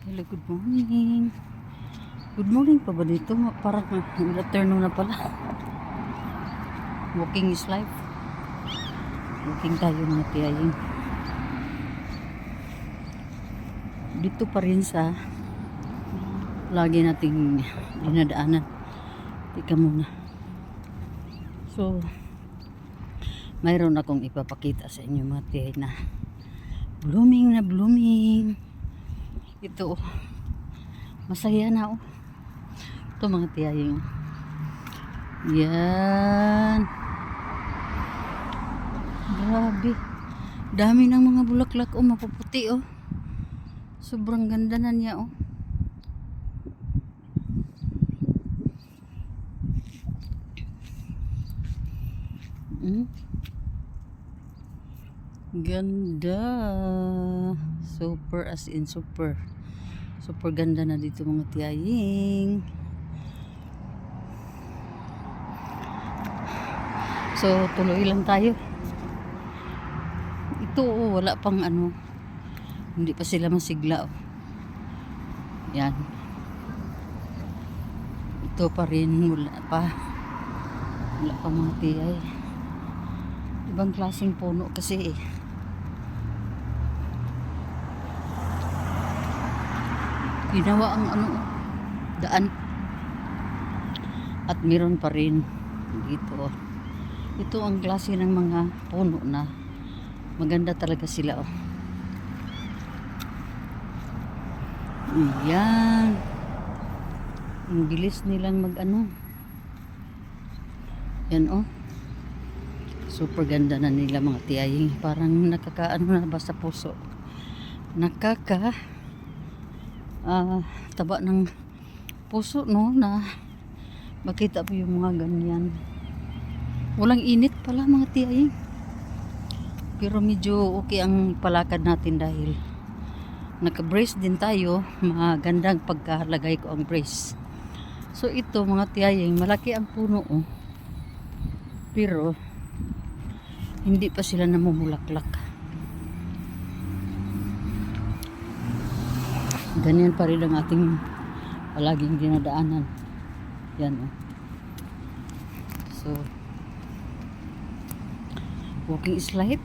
Hello, good morning. Good morning pa ba dito? Parang afternoon na pala. Walking is life. Walking tayo mga tiyaying. Dito pa rin sa lagi nating dinadaanan. Tika muna. So, mayroon akong ipapakita sa inyo mga tiyay na blooming. Ito, masaya na oh. Ito mga tiyaying. Yan. Grabe. Dami ng mga bulaklak oh, mapuputi oh. Sobrang ganda na niya oh. Ganda. Super as in super. Super ganda na dito mga tiyaying. So tuloy lang tayo. Ito oh, wala pang ano. Hindi pa sila masigla oh. Yan. Ito pa rin, wala pa mga tiyay. Ibang klaseng puno kasi eh. Ginawa ang ano daan. At meron pa rin dito. Ito ang klase ng mga puno na maganda talaga sila oh. Ayan. Ang bilis nilang mag ano. Yan oh. Super ganda na nila mga tiyaying. Parang nakakaano na ba sa puso. Taba ng puso no na makita po yung mga ganyan. Walang init pala mga tiyaying. Pero medyo okay ang palakad natin dahil naka-brace din tayo. Magandang pagkalagay ko ang brace. So ito mga tiyaying, malaki ang puno oh. Pero hindi pa sila namumulaklak. Ganyan pa rin ang ating palaging dinadaanan. Yan oh. So walking is life.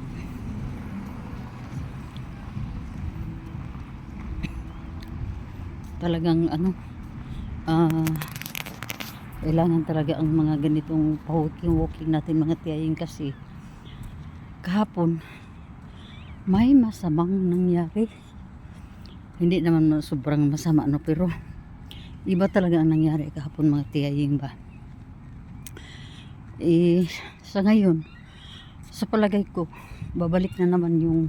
Talagang ano kailangan talaga ang mga ganitong walking natin mga tiyaying kasi kahapon may masamang nangyari. Hindi naman sobrang masama no, pero iba talaga ang nangyari kahapon mga tiyaying ba. Sa ngayon sa palagay ko babalik na naman yung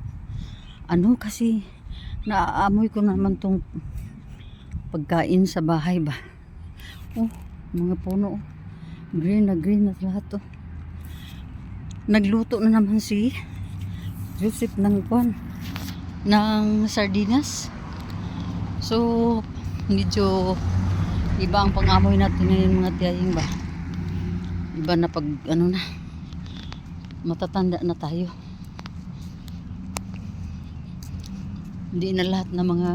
ano kasi naaamoy ko naman tong pagkain sa bahay ba. Oh, mga puno oh. Green na lahat oh. Nagluto na naman si Joseph ng sardinas. So medyo iba ang pang-amoy natin ngayon mga tiyaying ba. Iba na pag ano na matatanda na tayo. Hindi na lahat ng mga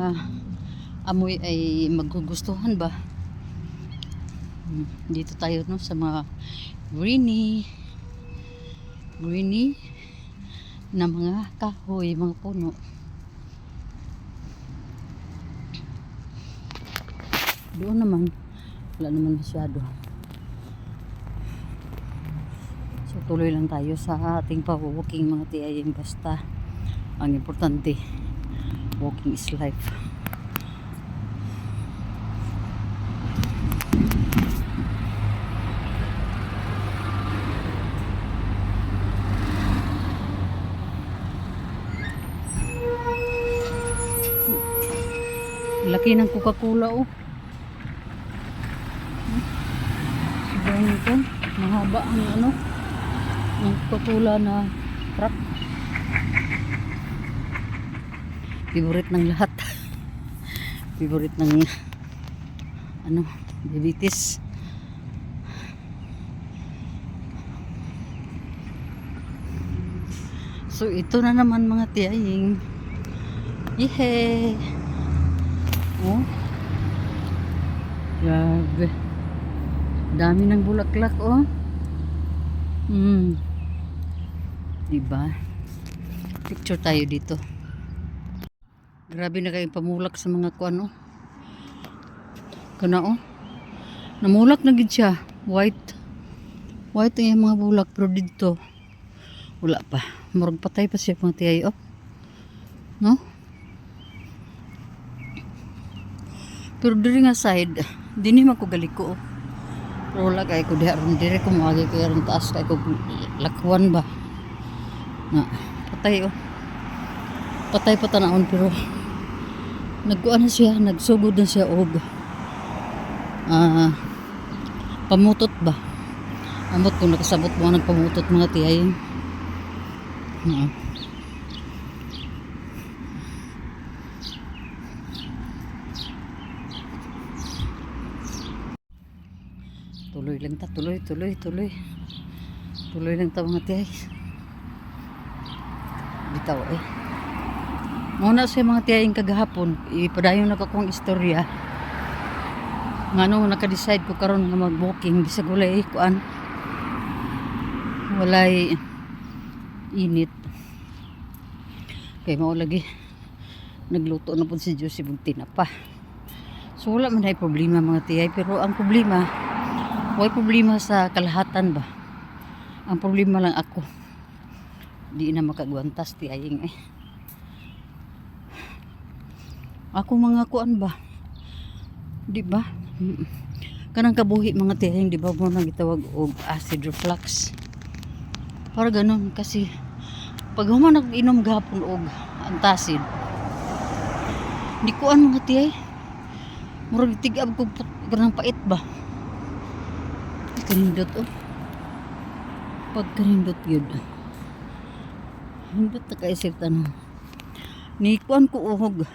amoy ay magugustuhan ba. Dito tayo no sa mga greeny na mga kahoy, mga puno. Doon naman wala naman masyado. So tuloy lang tayo sa ating pa-walking mga tiyaying, basta ang importante walking is life. Laki ng Coca-Cola oh. Sobrang ito. Mahaba ang ano ng Coca-Cola na truck. Favorite ng lahat. Favorite ng ano, diabetes. So ito na naman mga tiyaying. Yehey! Oh, Grabe. Dami ng bulaklak, oh. Diba? Picture tayo dito. Grabe na kayong pamulak sa mga kuan, oh. Kana, oh. Namulak na gid siya. White. White ang mga bulak. Pero dito, wala pa. Murag patay pa siya mga tiyay, oh. No? Pero diri nga side, dini man ko galiko, oh. Pero wala kay ko diha ron dire ko moagi kay ron taas kay ko lakwan ba. Na patay, oh. Patay pa tanaon pero nagkuan na siya, nagsugod na siya og pamutot ba. Amot kung nakasabot mo nagpamutot mga tiyay. Tuloy lang ta, tuloy. Tuloy lang ta mga tiyay. Bitaw, eh. Muna siya mga tiyay kagahapon, ipadayon na ko kong istorya. Ngano naka-decide ko karon nga mag-booking bisag walay kuan. Walay init. Kay mao lagi nagluto na pud si Josie og tinapa. So wala man ay problema mga tiyay, pero ang problema way problema sa kalahatan ba. Ang problema lang ako. Di na makagwantas tiyaying, eh. Ako mga kuan ba? Di ba? Kanang kabuhi mga tiyaying, di ba mo nang gitawag og acid reflux. Para ganun kasi pag human nag-inom gahapon og antacid. Di kuan mga tiyay. Murag tigab ko kanang pait ba? Kanindot, oh. Pag kanindot yun. Hindot na kaisip tanong. Ni kuan ko uhog.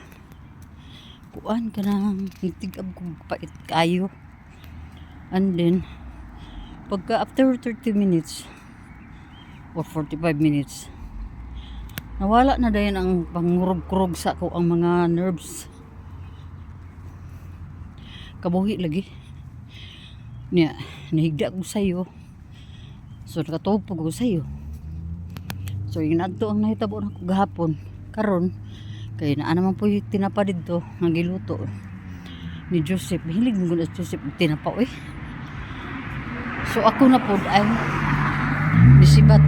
Kuan ka nang tigab ko pait kayo. And then pagka after 30 minutes or 45 minutes nawala na dayon ang pangurog-kurog sa ko ang mga nerves. Kabuhi lagi niya, nahigda ko sa'yo. So nakatupog ko sa'yo. So yung adto ang nahitabo na ko gahapon karon kay naa naman po yung tinapa dito nga giluto ni Joseph. Hilig mo na Joseph tinapa, eh. So ako na po ay nisibat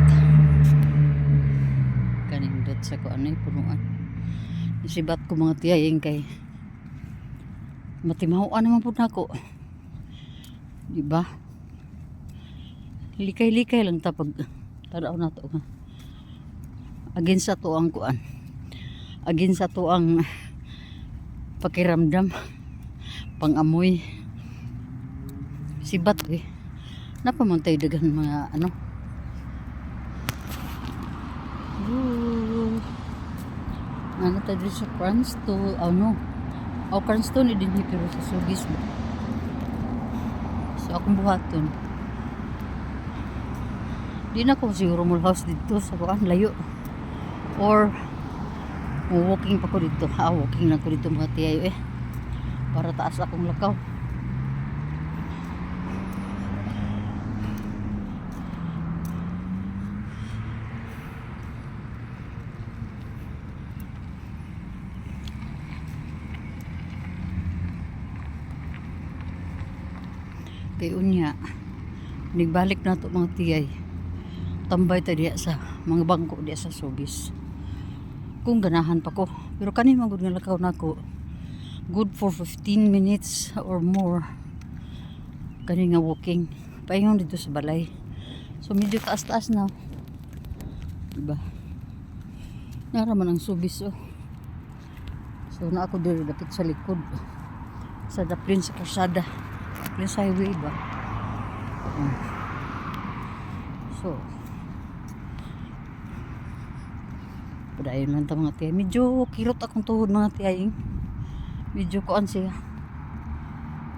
kanindot sa ko anay punuan. Nisibat ko mga tiyayeng kay matimahuan naman po na ako. Diba? Likay-likay lang tapag tanaw na to. Agin sa to ang kuan. Agin sa to ang pakiramdam. Pangamoy. Sibat, eh. Napamantay dagan mga ano. Ano tayo sa Cranston? Ano? O Cranston din pero sa Sugis mo. So akong buhaton. Di na ko siguro mall house dito sa kuan layo. Or walking pa ko dito. Walking lang ko dito mga tiyayo, eh. Para taas akong lakaw. Kay unya nagbalik na to mga tiyay, tambay ta diya sa mga bangko diya sa Sugis kung ganahan pa ko. Pero kani magud nga lakaw nako good for 15 minutes or more kani nga walking paingon dito sa balay. So medyo taas-taas na, diba? Naraman ang Sugis, oh. So na ako diri dapit sa likod sa daplin sa Karsada, Prince Highway ba. So padayon lang ta mga tiyay. Medyo kirot akong tuhod mga tiyay. Medyo kuan siya.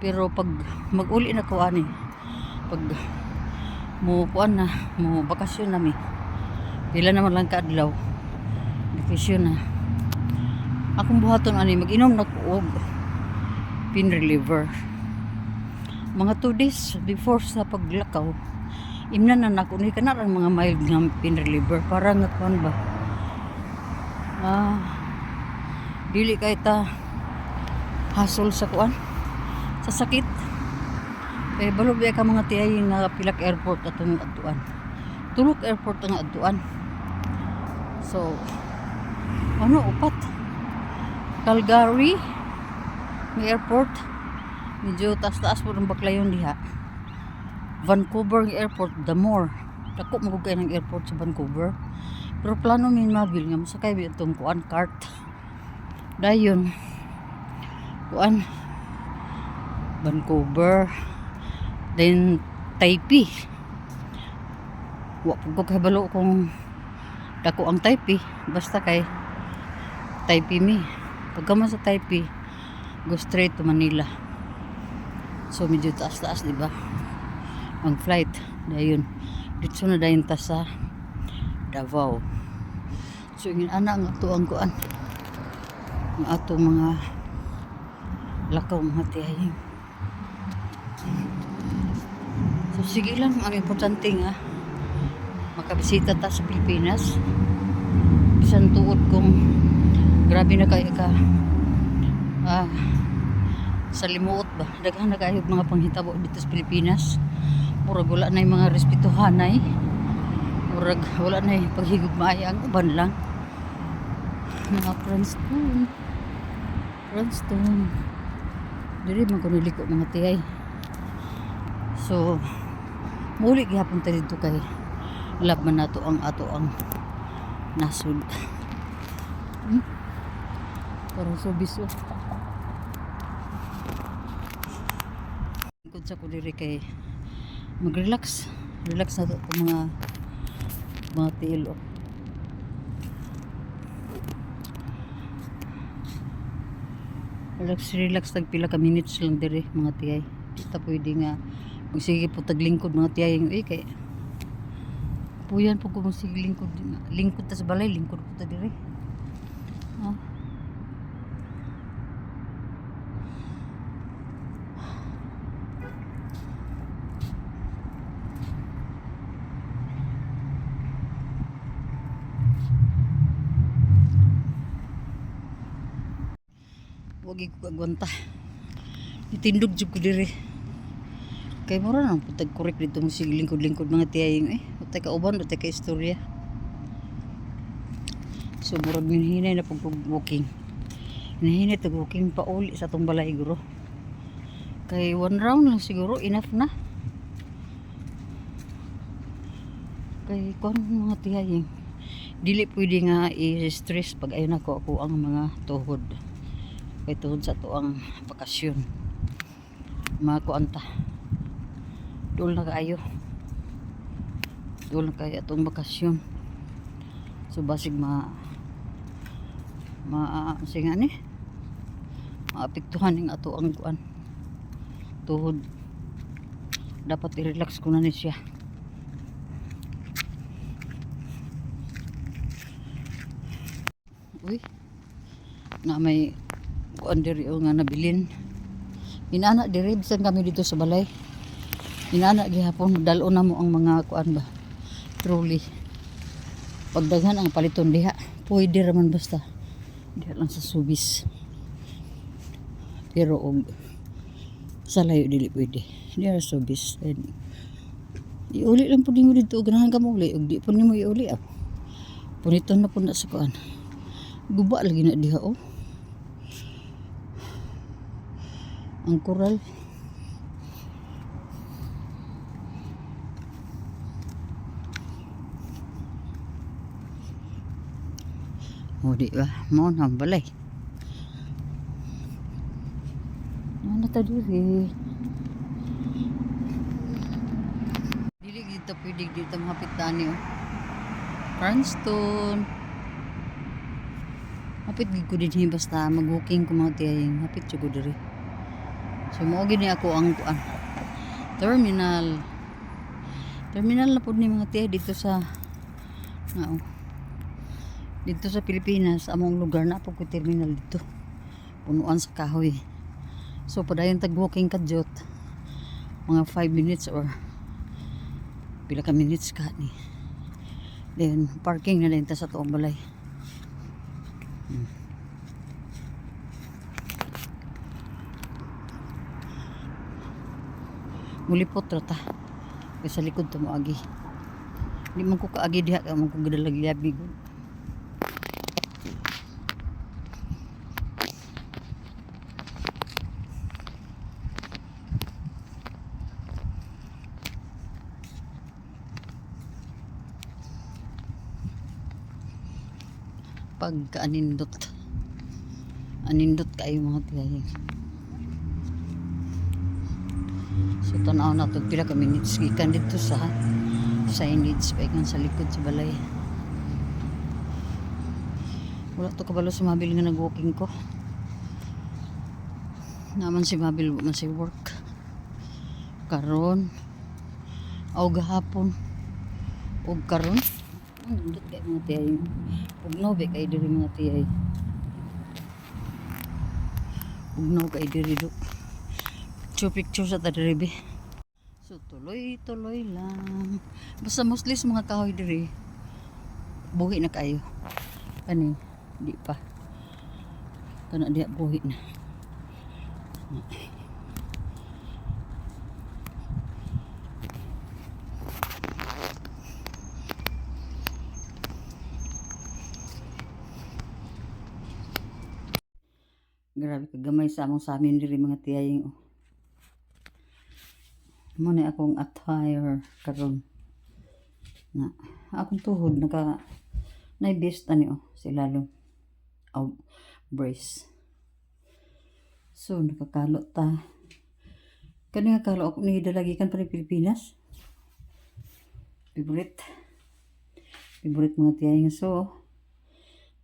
Pero pag mag-uli na ko ani, pag mo kuan na, mo bakasyon na mi. Pila naman lang kaadlaw. Bakasyon na. Akong buhaton ani mag-inom na ko og pain reliever. mga 2 days before sa paglakaw, imnan na nako ni kana ang mga mild nga pain reliever para nga kuan ba. Dili kay ta hassle sa kuan sa sakit. Eh balo biya ka mga tiyay nga pilak airport atong adtuan. Tulok airport ang adtuan. So ano upat. Calgary may airport. Medyo taas-taas po ng baklayon diha. Vancouver airport, Damore. Dako mo kay ng airport sa Vancouver. Pero plano min mabil nga masakay bi itong kuan cart. Dayon. Kuan Vancouver. Then Taipei. Wa po ko kahibalo kung dako ang Taipei. Basta kay Taipei mi. Pagka man sa Taipei, go straight to Manila. So medyo taas-taas, di ba? Ang flight. Dayon. Dito na dayon ta sa Davao. So ingin ana ang ato ang kuan. Ang ato mga lakaw mga tiyahing. So sige lang, ang importante nga makabisita ta sa Pilipinas. Bisan tuod kung grabe na kayo ka sa limuot ba, daghan na kayo mga panghitabo dito sa Pilipinas. Murag wala na yung mga respetuhanay, murag wala na yung paghigugmaay, ang uban lang mga Princeton dili man ko niliko mga tiyay. So muli gihapon ta dito kay laban nato ang ato ang nasud. Para so biso sa ko diri kay mag-relax na to mga tilo. Relax tag pila ka minutes lang diri mga tiyay. Kita pwede nga magsige po taglingkod mga tiyay kay puyan po ko magsige lingkod ta sa balay, lingkod po ta diri. Wag ko agwanta. Itindog jud ko diri. Kay mura nang putag korek dito mo sige lingkod mga tiyayong utay ka uban utay ka istorya. So murag minhinay na pag walking. Hinay tag walking pa uli sa tong balay guro. Kay 1 round lang siguro enough na. Kay kon mga tiyayong dili pwede nga i-stress pag ayon ako ang mga tuhod. Kay tuhod sa to ang bakasyon. Makuanta. Dul na kayo atong bakasyon. So basig singa ni maapektuhan ning ato ang kuan tuhod. Dapat i-relax ko na ni siya. Uy na may kuan diri nga nabilin. Inana diri bisan kami dito sa balay. Inana gihapon dalo na mo ang mga kuan ba. Truly. Pagdaghan ang paliton diha, pwede raman basta. Diha lang sa subis. Pero sa layo dili pwede. Diha sa subis. Iuli lang po din mo dito. Ganahan ka mo uli. Ug di po nimo iuli. Puniton na po na sa kuan. Guba lagi na diha ang koral. Di ba? Mo na balay. Ano ta diri? Dili dito pwede dito mahapit tani Princeton. Hapit gid ko dinhi basta mag-walking ko mga tiyayong hapit jud ko diri. So mao gini ako ang terminal na pud ni mga tiyay dito sa dito sa Pilipinas. Among lugar na po ko terminal dito, punuan sa kahoy. So padayon tag walking kadyot mga 5 minutes or pila ka minutes ka ni. Then parking na din ta sa tuong balay. Mulipot ra ta. Kay sa likod ta mo agi. Di man ko kaagi diha ka man ko gadalag-labig. Pagka anindot kayo mga tiyahin. So tanaw na ito pila ka minutes gikan dito sa signage paikan sa likod sa balay. Wala to kabalo sa Mabil nga nag-walking ko. Naman si Mabil man si work karon o gahapon o karon nindot kay mga tiyahin. Ugnaw ba kay diri mga tiyay. Ugnaw kay diri do. Picture sa tadribe. So tuloy lang. Basta mostly sa mga kahoy diri buhi na kayo. Kani di pa. Kana diha buhi na. Grabe kagamay sa among samin diri mga tiyaying. Mo ni akong attire karon. Na akong tuhod naka naibest ani sila lo. Brace. So nakakalo ta. Kani nga kalo ako ni dalagikan pa ni Pilipinas. Favorite mga tiyaying. So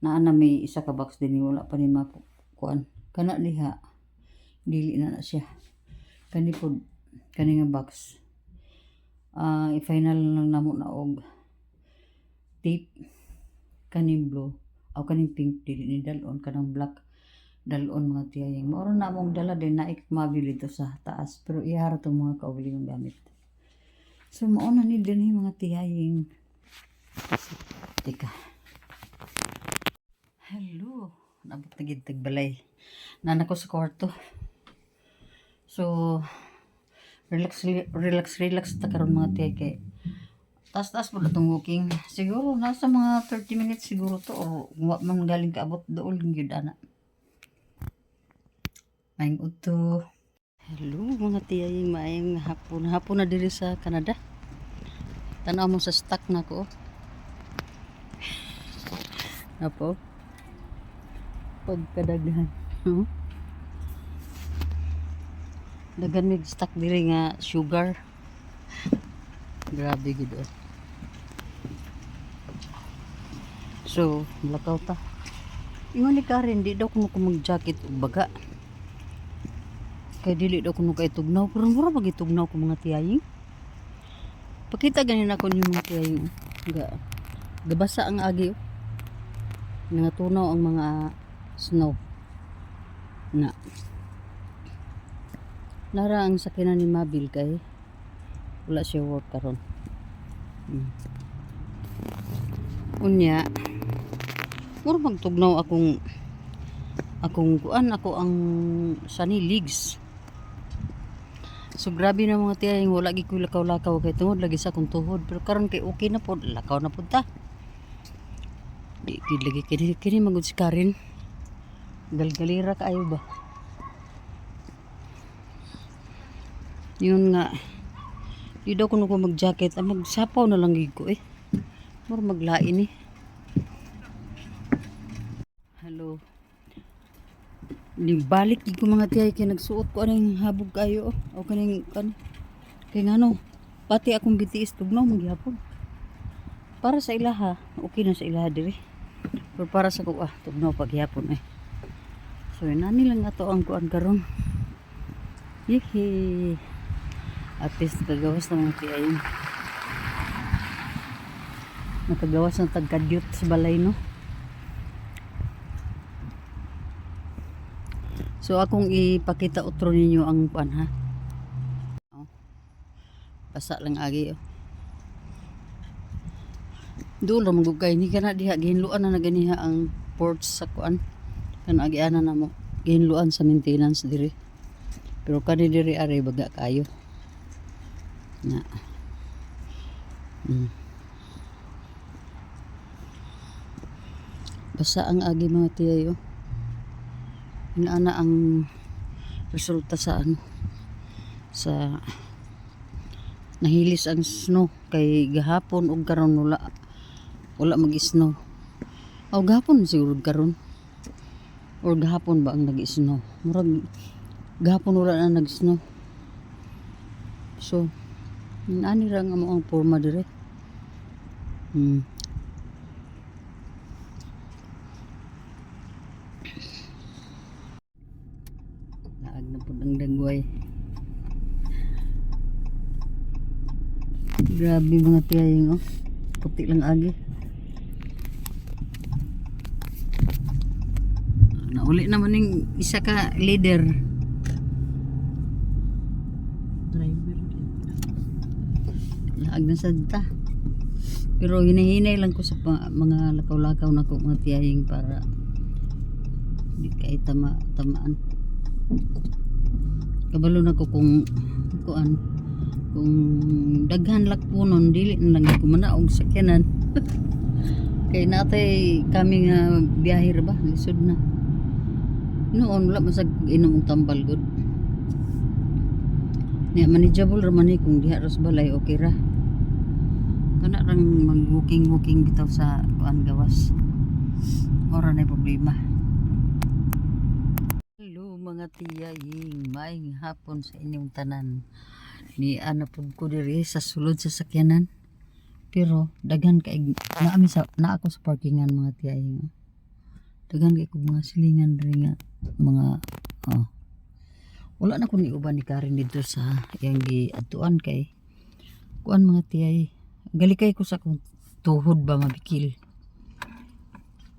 naa na may isa ka box din wala pa ni makuan. Kana diha dili na siya kani pod kani nga box i-final lang namo na og tape kani blue o kani pink dili ni dalon kanang black dalon mga tiyaying mao na among dala din na mabili to sa taas pero ihara to mga kaugali ng gamit. So mao na ni dinhi mga tiyaying. Teka, hello, nabot na gid tagbalay. Nana ko sa kwarto. So relax ta karon mga tiyay kay taas mo itong walking. Siguro nasa mga 30 minutes siguro to o man galing kaabot dool gyud ana. Maayong udto. Hello mga tiyaying, maayong hapon na diri sa Canada. Tanaw mo sa stock na ko. Apo. Pagkadaghan. Dagan mig stock diri nga sugar. Grabe gid. So, blackout ta. Ingon ni Karen, di daw kuno ko mag-jacket ug baga. Kay dili daw kuno kay tugnaw, pero mura pag itugnaw ko mga tiyaying. Pakita ganin ako ni mga tiyaying. Gabasa ang agi. Nangatunaw ang mga snow. Na. Nara ang sakinan ni Mabil kay wala siya work karon. Unya mura magtugnaw akong kuan ako ang sunny legs. So grabe na mga tiyaying wala gi ko lakaw-lakaw kay tungod lagi sa akong tuhod pero karon kay okay na pod lakaw na pod ta. Di gid lagi kini magud si Karen. Galgalira kaayo ba? Yun nga. Di daw kuno ko mag-jacket. Magsapaw na lang gid ko Mura maglain Hello. Balik gid ko mga tiyay kay nagsuot ko aning habog kayo o kaning kay ngano pati akong gitiis tugnaw magyapon. Para sa ilaha, okay na sa ilaha diri. Pero para sa ko tugnaw pagyapon So nani lang ato ang kuan karon. Yee. At least nakagawas na mga tiyaying. Nakagawas ng tagkadyot sa balay no. So akong ipakita utro ninyo ang kuan ha. Basa lang agi. Dulo magugay ni kana diha gihinluan na ganiha ang ports sa kuan. Kan agiana na mo gihinluan sa maintenance diri. Pero kani diri are baga kayo. Na. Basa ang agi mga tiyayo. Inaana ang resulta sa ano sa nahilis ang snow kay gahapon ug karon wala mag-snow. O gahapon siguro karon. Or gahapon ba ang nag-snow? Murag gahapon wala na nag-snow. So, ani ra nga mo ang porma dire. Laag na pud ang dagway. Grabe mga tiyaying oh. Puti lang agi. Nauli naman yung isa ka leader. Driver. Laag na sadta. Pero hinahinay lang ko sa mga lakaw-lakaw na ko mga tiyaying para di kay tamaan. Kabalo na ko kung daghan lakpunon dili na lang ko manaog sakyanan. Kay natay kami nga biyahe ba lisod na. Noon wala masag inom og tambal good. Nya manageable ra man kung diha ras balay okay ra. Kana rang mag-walking bitaw sa kuan gawas. Ora na problema. Hello mga tiyaying, maayong hapon sa inyong tanan. Ni ana pud ko diri sa sulod sa sakyanan. Pero daghan kay na ako sa parkingan mga tiyaying. Daghan kay kog mga silingan diri nga mga wala na ko ni uban ni Karen dito sa yang giadtuan kay kuan mga tiyay. Galikay ko sa akong tuhod ba mabikil.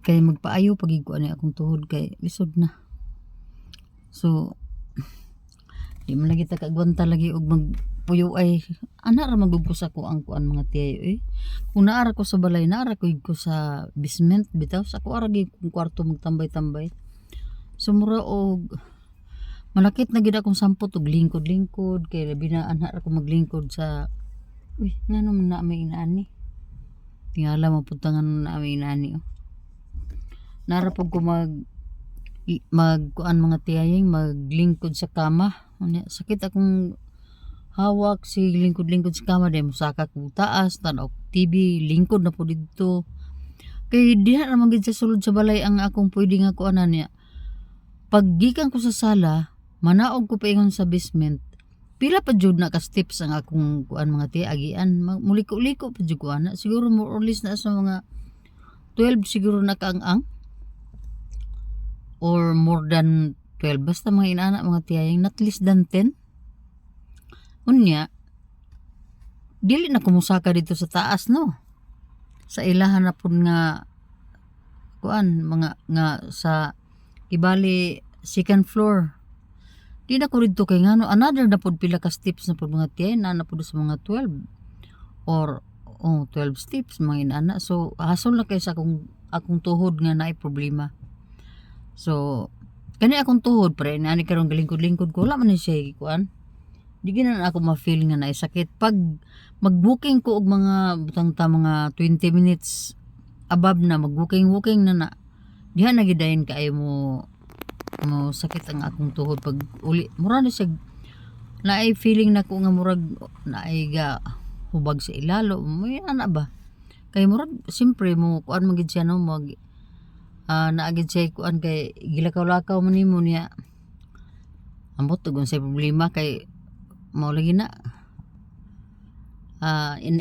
Kay magpaayo pagig ko ani akong tuhod kay lisod na. So di man lagi ta kagwanta lagi og magpuyo ay ana ra magugos ako ang kuan mga tiyayo kung naara ko sa balay naara ko sa basement bitaw sa ko ara gyud kung kwarto magtambay-tambay sumura og malakit na gid akong sampot og lingkod kay labi na ana ra ko maglingkod sa ngano man na may inaani tingala maputangan na may inaani naara pud ko magkuan mga tiyaying maglingkod sa kama sakit akong hawak si lingkod sa kama dahil musaka ko taas tanaw TV lingkod na po dito kay diha naman gid sa sulod sa balay ang akong pwede nga kuanan niya paggikan ko sa sala manaog ko paingon sa basement pila pa jud na ka steps ang akong kuan mga tiya agian muliko-liko pa jud ko ana siguro more or less na sa mga 12 siguro na kaang or more than 12 basta mga inana mga tiyayang not less than 10 unya dili na kumusaka dito sa taas no sa ilahan na pud nga kuan mga nga sa ibali second floor di na ko dito kay ngano another na pud pila ka steps na pud mga tiyay na pud sa mga 12 or 12 steps mga inana so hasol na kay sa akong tuhod nga naay problema. So, kani akong tuhod pre, nani karong galingkod-lingkod ko, wala man ni siya kuan. Di gina na ako ma-feel nga na sakit. Pag mag-booking ko og mga butang ta mga 20 minutes above na mag-booking na diha na gidayon kaayo mo sakit ang akong tuhod pag uli. Mura na siya naay feeling na ko nga murag naay ga hubag sa ilalo. May ana ba? Kay murag simpre mo kuan magid siya no naagid siya kuan kay gilakaw-lakaw man nimo niya ambot tugon sa problema kay mao lagi na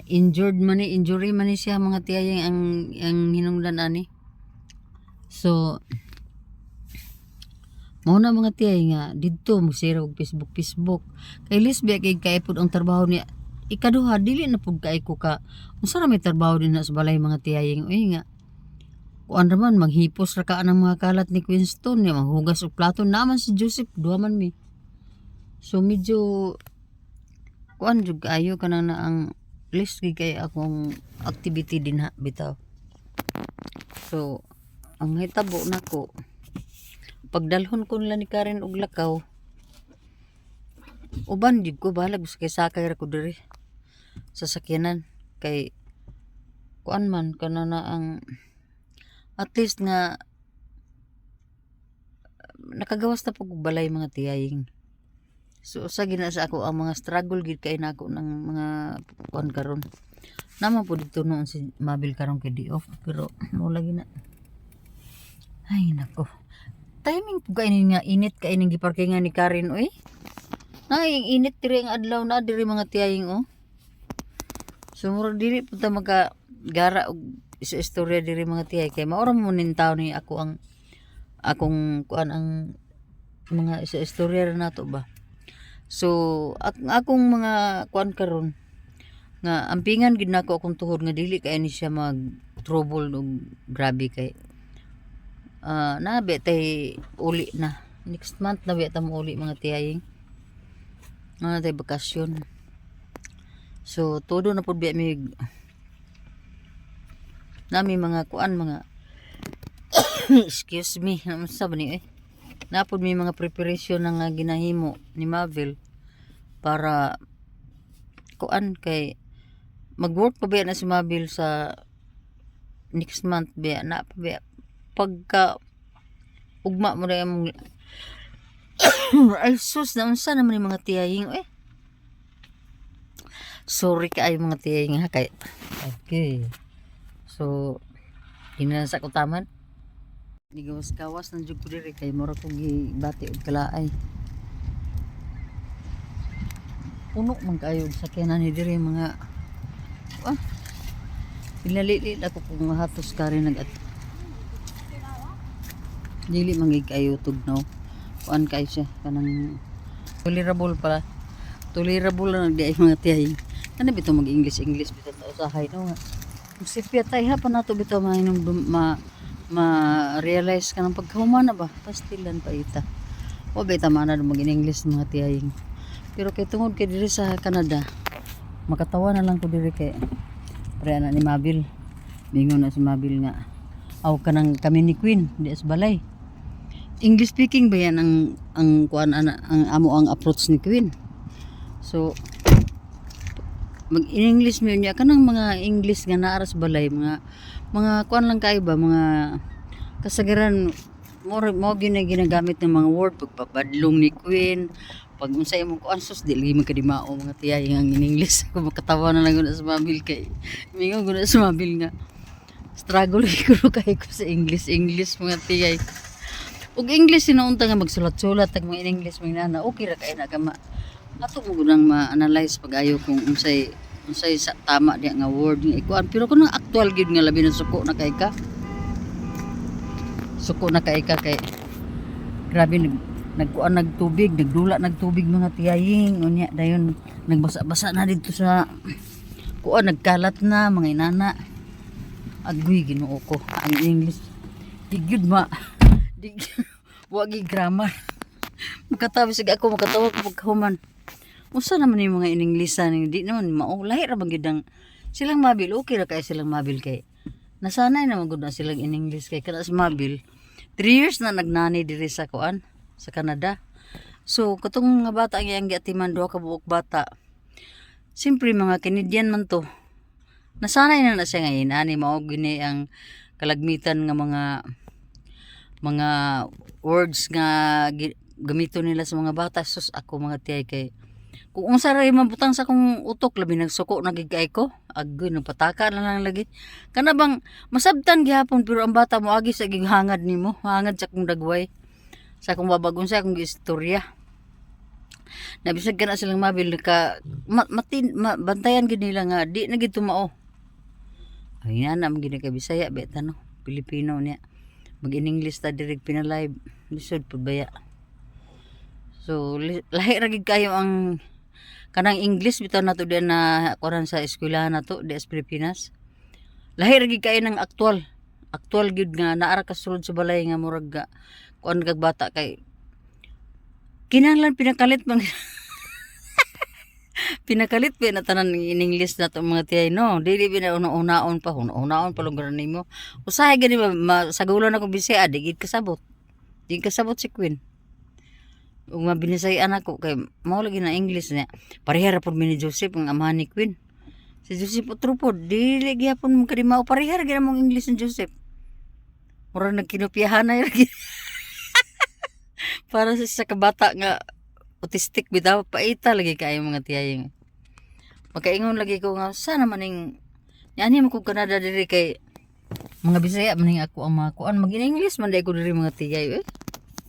injury man ni siya mga tiyayang ang hinungdan ani so mao na mga tiyay nga didto magsira og Facebook kay lisbi kay kaipod ang trabaho niya ikaduha dili na pud kay ko ka unsa ra may trabaho din sa balay mga tiyayang nga kuan raman maghipos ra ka ng mga kalat ni Quinstone niya maghugas og plato naman si Joseph duha man mi so medyo kuan jud kaayo kanang na ang list gid kay akong activity din ha bitaw. So ang hitabo nako pagdalhon ko nila ni Karen og lakaw uban jud ko balag kay sakay ra ko diri sa sakyanan kay kuan man kana na ang at least nga nakagawas na pag balay mga tiyaying. So sa gina sa ako ang mga struggle gid kay nako ng mga kuan karon. Naman po dito noon si Mabil karon kay di off pero mo lagi na. Ay nako. Timing po kainin nga init kainin giparkingan ni Karen oy. Ay init diri ang adlaw na diri mga tiyaying oh. So murag dili punta maka gara og isa istorya diri mga tiyay kay maura mo nintaw ni ako ang akong kuan ang mga isa istorya ra nato ba. So akong mga kuan karon nga ampingan gid nako akong tuhod nga dili kay ni siya mag trouble og grabe kay nabi tay uli na next month nabi ta mo uli mga tiyaying tay bakasyon. So todo na pud biya mi nami mga kuan mga excuse me sa ba ni napod may mga preparation na nga ginahimo ni Mavel para kuan kay mag-work pa ba na si Mavel sa next month ba na pa ba pagka ugma mo na yung ay sus na unsa naman yung mga tiyaying sorry kaayo mga tiyaying ha kay okay so hinasa ko taman nigawas-gawas ng jud ko diri kay mura ko gibati og kalaay. Puno man kayo sa sakyanan ni diri mga pinalili ako kung hatos ka rin dili man gid kayo tugnaw. Kuan kay siya kanang tolerable pala. Tolerable lang di ay mga tiyay. Kana bitaw mag-English bitaw sa usahay no nga. Sipya tay ha pa nato bitaw ma-realize ka ng pagkahuman na ba pastilan pa ita o beta mana mag-English mga tiyaying pero kay tungod kay diri sa Canada makatawa na lang ko diri kay pre na ni Mabil mingon na si Mabil nga aw kanang kami ni Queen di as balay English speaking ba yan ang kuan ang amo ang approach ni Queen so mag-English mo niya kanang mga English nga naa sa balay mga kuan lang kay ba mga kasagaran mo ginagamit ng mga word pagpabadlong ni Queen pag unsay mo kuan sus dili man kadimao mga tiyay ang in English ko makatawa na lang gud sa Mabil kay mingon gud sa Mabil nga struggle ko kay ko sa English mga tiyay ug English sinuunta nga magsulat-sulat tag mga in English mga nana okay ra kay na kama ato mo gud ma-analyze pag-ayo kung unsay sa tama diya nga word nga ikuan pero kung actual gid nga labi na suko na kay ka kay grabe nagkuan nagtubig nagdula nagtubig mga tiyaying unya dayon nagbasa-basa na dito sa kuan nagkalat na mga inana agoy Ginoo ko ang English digyud wagi grammar makatawa ko pagkahuman unsa naman yung mga in-Englishan di naman maulahi ra bang gidang silang Mabil okay ra kay silang Mabil kay nasanay naman gud na silang in English kay kana sa Mabil 3 years na nagnani diri sa kuan sa Canada so katong nga bata ang giatiman duha ka buok bata simpre mga Canadian man to nasanay na siya ngayon ani mao gini ang kalagmitan nga mga words nga gamito nila sa mga bata sus ako mga tiyay kay kung unsa ra mabutang sa akong utok labi nagsuko nagigay ko agoy nagpataka na lang lagi kana bang masabtan gihapon pero ang bata mo agi sa gighangad nimo hangad sa akong dagway sa akong babagon sa akong istorya nabisag kana silang Mabil ka bantayan gid nila nga di na gid tumao ay na gid kay Bisaya beta no Pilipino niya mag-in-English ta direct pinalive lisod pud baya so lahi ra gid kayo ang kanang English bitaw nato diyan na kuran sa eskwelahan nato di sa Pilipinas lahi ra gid kayo ng actual gid nga naa ra kasulod sa balay nga murag kuan kag bata kay kinahanglan pinakalit man Pinakalit pa na tanan in English na to mga tiyay no. Dili bina una-unaon pa, una-unaon pa lugar nimo. Usahay gani masagulan ako bisaya, di gid kasabot. Di kasabot si Queen. Ug mabinisayan ako kay mao lagi na English niya. Parehara pud mi ni Joseph ang amahan ni Queen. Si Joseph Utrupod, dili gyapon mo kadi mao parehara gyud mong English ni Joseph. Mura nagkinupiyahan na yun. Para sa kabata nga autistic bitaw paita lagi kayo mga tiyay. Makaingon lagi ko nga sana maning ani mo ko Canada diri kay mga Bisaya maning ako ang mga kuan mag-English man dai ko diri mga tiyay.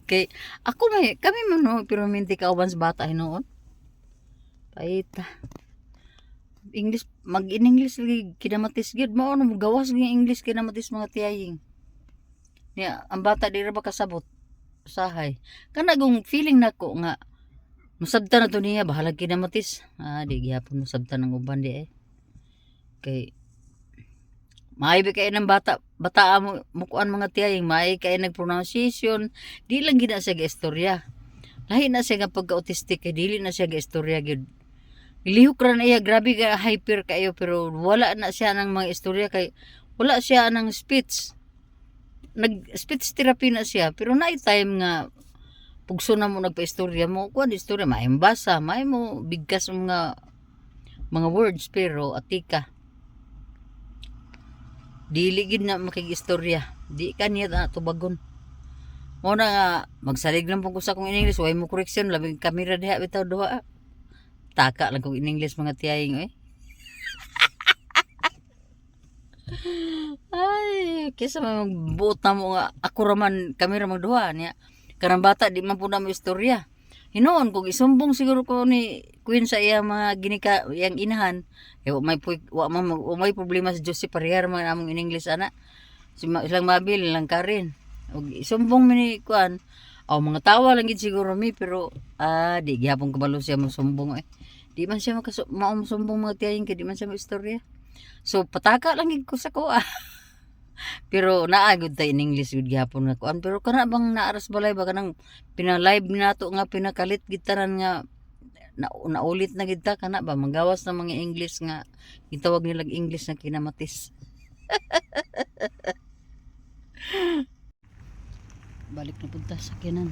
Kay ako may kami man no pero minti ka uban sa bata hinuon. Paita. English mag-English lagi kinamatis gyud mao no gawas nga English kinamatis mga tiyay. Niya ang bata diri ba kasabot usahay. Kana gong feeling nako nga musabtan na to niya, bahalag kinamatis. Di gyapon musabtan ng uban di eh. Kay, maayo kayo ng bata mo, mukuan mga tiyaying, maayo kayo nag-pronunciation, di lang gina siya ga-istorya. Lahi na siya nga pagka-autistic, kay dili na siya ga-istorya. Ilihok ra na iya, grabe ka hyper kayo, pero wala na siya ng mga istorya, kay wala siya ng speech. Nag-speech therapy na siya, pero na-time nga, pugso na mo nagpa-istorya mo, kuan istorya, may basa, may mo bigkas mga words, pero atika. Dili gid na makig-istorya. Di kaniya na tubagon. Mo na nga, magsalig lang po ko sa kong in English, way mo correction, labing kamera diha bitaw duha. Taka lang kong in English mga tiyaying, eh. Ay, kesa may magbuot na mo nga, ako raman kamera magduha niya. Karang bata di man po na mo istorya. Hinoon kung isumbong siguro ko ni Queen sa iya mga ginika yang inahan, may problema sa Joseph parehar man among in English ana. Ilang mabil lang karin. Og isumbong mi ni kuan. Mga tawa lang gid siguro mi pero di gyapon kabalo siya mo sumbong eh. Di man siya masumbong mga tiyayin kay di man siya mo istorya. So pataka lang gid ko sa ko Pero naagod tayo in English gud gyapon nga kuan pero kana bang naaras balay ba kanang pina-live nato nga pinakalit gitaran nga naulit na gid ta kana ba manggawas na mga English nga gitawag nilang English na kinamatis. Balik na punta sa kinan.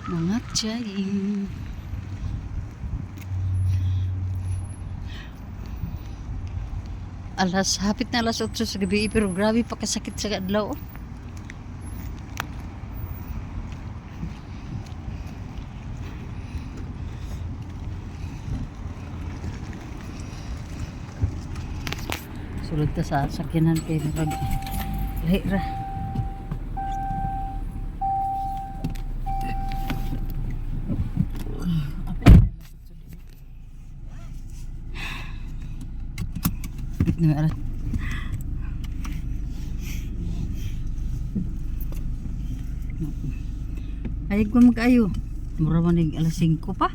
Mga tiyay. Hapit na alas 8 sa gabi pero grabe pa kasakit sa adlaw. Sulod ta sa sakyanan kay nag lahira. Ayag ko mag-ayo. Mura man alas 5 pa.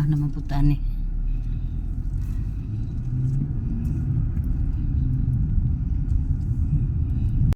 Naman po tani.